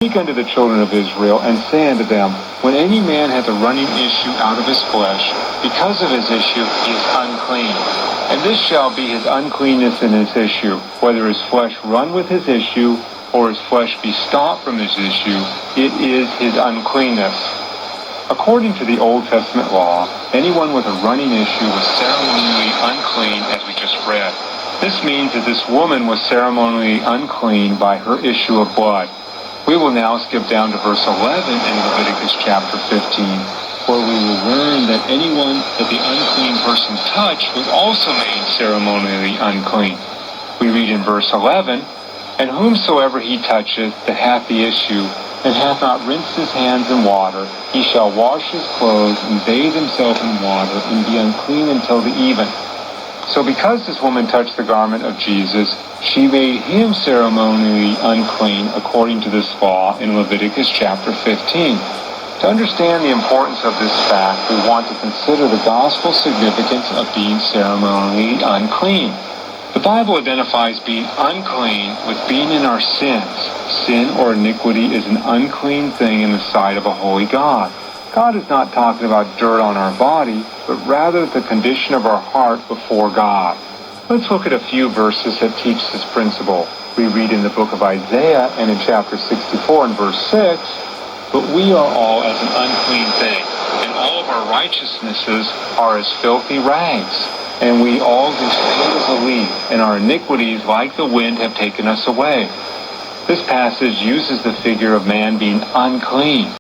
Speak unto the children of Israel, and say unto them, when any man hath a running issue out of his flesh, because of his issue he is unclean. And this shall be his uncleanness in his issue, whether his flesh run with his issue, or his flesh be stopped from his issue, it is his uncleanness. According to the Old Testament law, anyone with a running issue was ceremonially unclean, as we just read. This means that this woman was ceremonially unclean by her issue of blood. We will now skip down to verse 11 in Leviticus chapter 15, where we will learn that anyone that the unclean person touched was also made ceremonially unclean. We read in verse 11, and whomsoever he toucheth that hath the issue, and hath not rinsed his hands in water, he shall wash his clothes and bathe himself in water, and be unclean until the even. So because this woman touched the garment of Jesus, she made him ceremonially unclean according to this law in Leviticus chapter 15. To understand the importance of this fact, we want to consider the gospel significance of being ceremonially unclean. The Bible identifies being unclean with being in our sins. Sin or iniquity is an unclean thing in the sight of a holy God. God is not talking about dirt on our body, but rather the condition of our heart before God. Let's look at a few verses that teach this principle. We read in the book of Isaiah and in chapter 64 and verse 6, but we are all as an unclean thing, and all of our righteousnesses are as filthy rags. And we all do fade as a leaf, and our iniquities like the wind have taken us away. This passage uses the figure of man being unclean.